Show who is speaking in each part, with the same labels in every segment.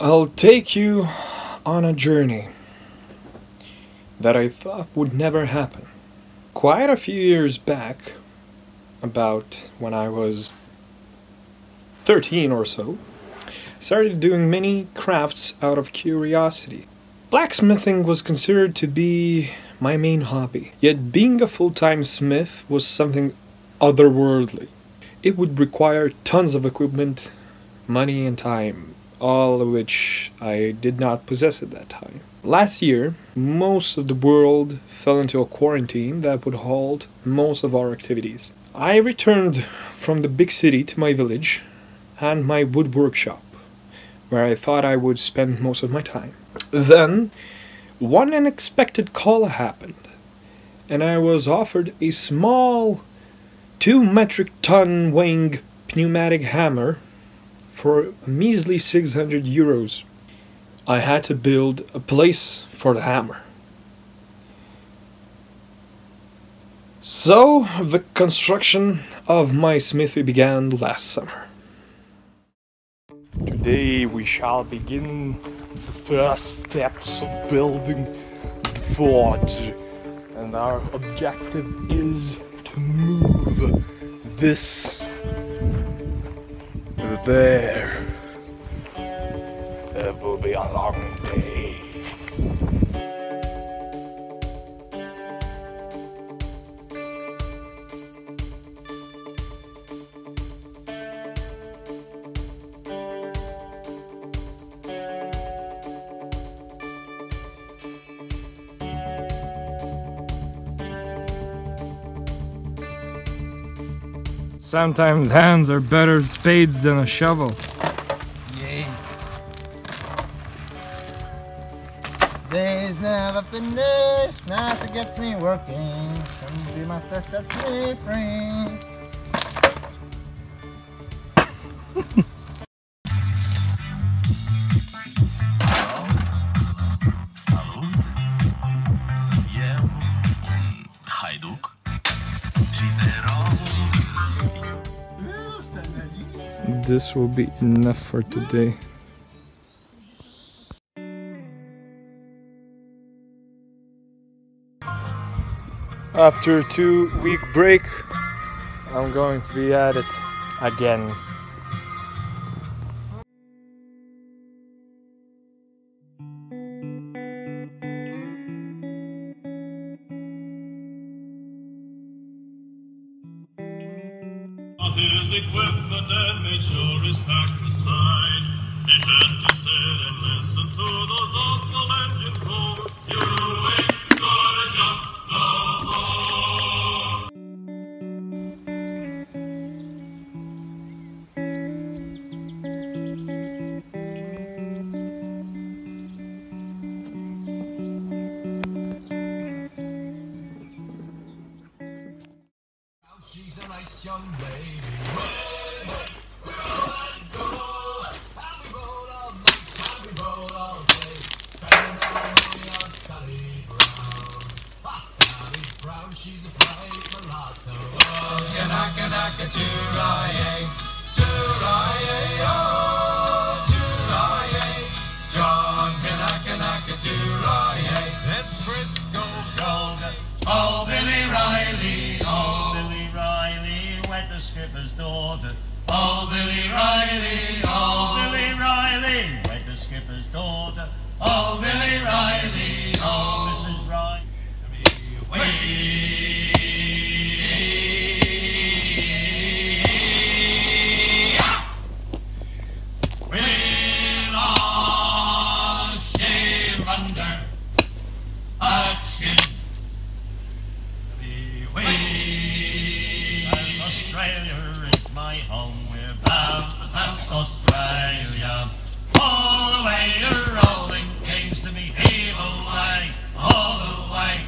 Speaker 1: I'll take you on a journey that I thought would never happen. Quite a few years back, about when I was 13 or so, I started doing many crafts out of curiosity. Blacksmithing was considered to be my main hobby, yet being a full-time smith was something otherworldly. It would require tons of equipment, money and time, all of which I did not possess at that time. Last year, most of the world fell into a quarantine that would halt most of our activities. I returned from the big city to my village and my wood workshop, where I thought I would spend most of my time. Then, one unexpected call happened, and I was offered a small 2 metric ton weighing pneumatic hammer for a measly 600 euros. I had to build a place for the hammer. So the construction of my smithy began last summer. Today we shall begin the first steps of building the forge, and our objective is to move this there. It will be a long day. Sometimes hands are better spades than a shovel.
Speaker 2: Yes. Day's never finished, nothing gets me working. Come be my stress, that's me free.
Speaker 1: This will be enough for today. After a 2-week break, I'm going to be at it again.
Speaker 3: His equipment and made sure his pack was tight. He had to sit and listen to those awful engines roar. You ain't gonna jump no more.
Speaker 4: She's a nice young lady. We're all go. And we roll all night and we roll all day. Spend our money on Sally Brown. Ah, Sally Brown, she's a bright mulatto. Oh, yanaka, too-rie-ay, oh, too-rie-ay. John, kanaka, too-rie-ay. That Frisco gold, oh, Billy Riley, oh, Billy Riley, wed the skipper's daughter. Oh, Billy Riley, wed the skipper's daughter. Oh, Billy Riley, oh, Mrs. Riley. We'll all shave under a chin. South Australia is my home. We're bound for South Australia. All the way you're rolling kings to me, heave away, all the way,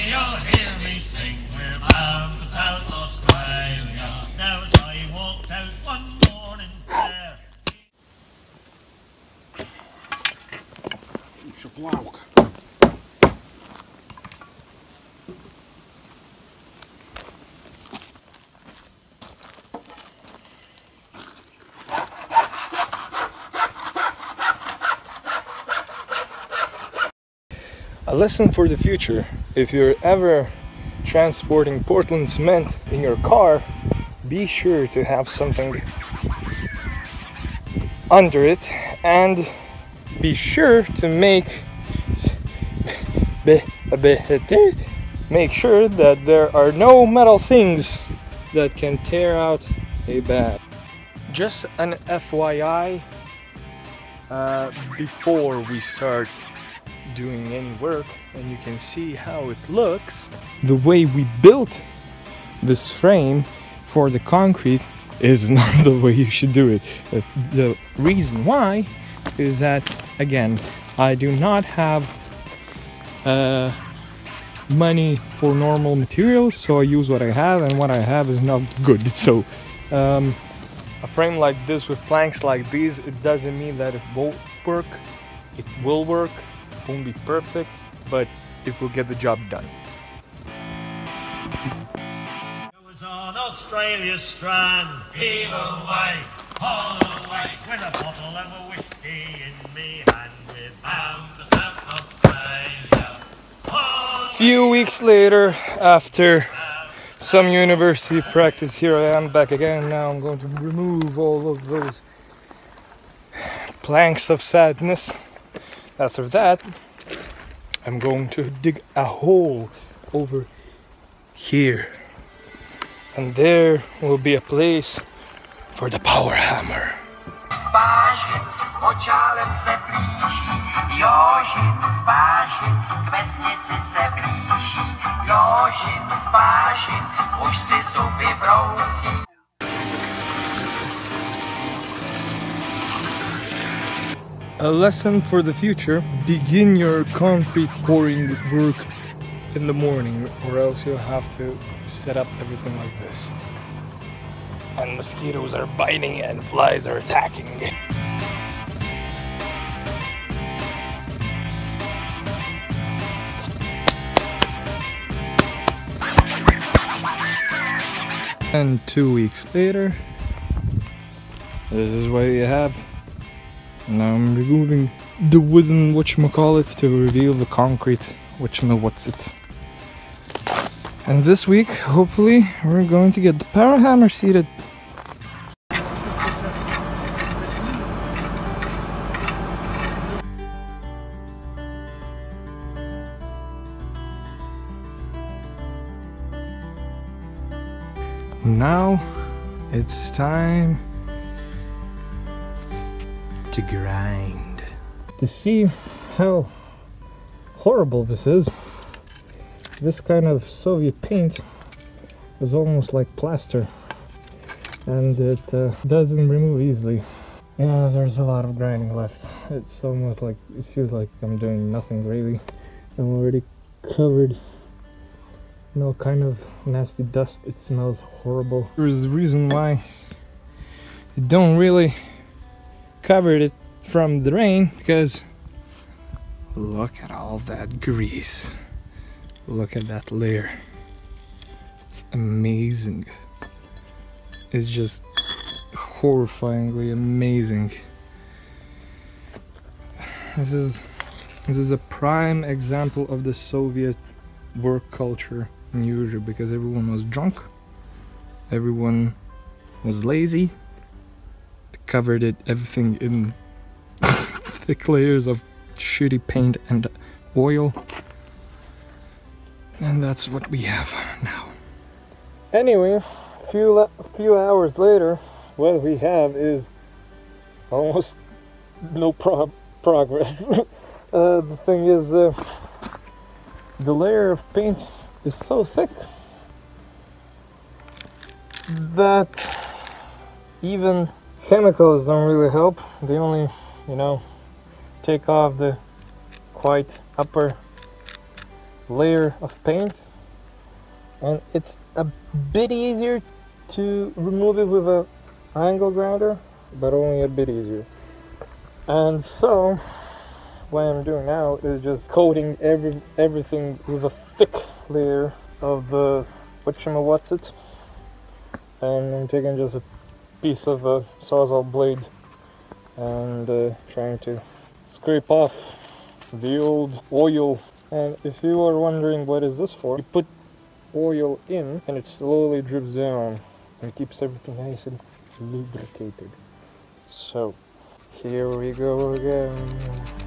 Speaker 4: you'll hear me sing. We're bound for South Australia. Now as I walked out one morning there.
Speaker 5: Шаплавка.
Speaker 1: lesson for the future: if you're ever transporting Portland cement in your car, be sure to have something under it, and be sure to make sure that there are no metal things that can tear out a bag. Just an FYI, before we start doing any work, and you can see how it looks, the way we built this frame for the concrete is not the way you should do it. The reason why is that, again, I do not have money for normal materials, so I use what I have, and what I have is not good. So a frame like this with planks like these, it doesn't mean that it won't work. It will work. It won't be perfect, but it will get the job done.
Speaker 4: I was on Australia's strand, heave away, haul away, with a bottle of a whiskey in me hand, we're bound to South Australia.
Speaker 1: Few weeks later, after some university practice, here I am back again. Now I'm going to remove all of those planks of sadness. After that, I'm going to dig a hole over here, and there will be a place for the power hammer.
Speaker 5: Očálem se blíží, Jožin spážin, k vesnici se blíží, Jožin spážin, už si zuby brousí.
Speaker 1: A lesson for the future: begin your concrete pouring work in the morning, or else you'll have to set up everything like this. And mosquitoes are biting and flies are attacking. And 2 weeks later, this is what you have. Now I'm removing the wooden whatchamacallit to reveal the concrete whatchamawhatsit. And this week, hopefully, we're going to get the power hammer seated. Now it's time to grind. To see how horrible this is, this kind of Soviet paint is almost like plaster, and it doesn't remove easily. Yeah, there's a lot of grinding left. It's almost like, it feels like I'm doing nothing really. I'm already covered in all kind of nasty dust. It smells horrible. There's a reason why you don't really cover it from the rain, because look at all that grease. Look at that layer. It's amazing. It's just horrifyingly amazing. This is a prime example of the Soviet work culture in Europe, because everyone was drunk, everyone was lazy, covered everything in thick layers of shitty paint and oil, and that's what we have now. Anyway, a few hours later, what we have is almost no progress. The thing is, the layer of paint is so thick that even chemicals don't really help. They only, take off the quite upper layer of paint, and it's a bit easier to remove it with an angle grinder, but only a bit easier. And so what I'm doing now is just coating everything with a thick layer of the whatchamawhatsit, and I'm taking just a piece of a sawzall blade and trying to scrape off the old oil And if you are wondering what is this for, you put oil in and it slowly drips down and keeps everything nice and lubricated. So, here we go again.